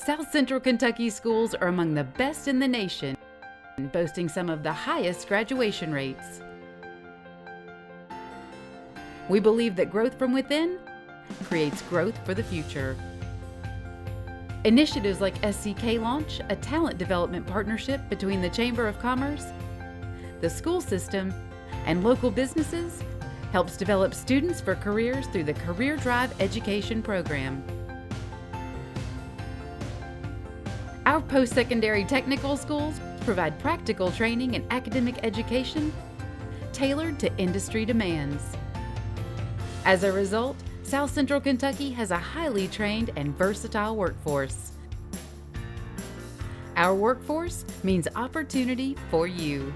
South Central Kentucky schools are among the best in the nation, boasting some of the highest graduation rates. We believe that growth from within creates growth for the future. Initiatives like SCK Launch, a talent development partnership between the Chamber of Commerce, the school system, and local businesses, helps develop students for careers through the Career Drive Education Program. Our post-secondary technical schools provide practical training and academic education tailored to industry demands. As a result, South Central Kentucky has a highly trained and versatile workforce. Our workforce means opportunity for you.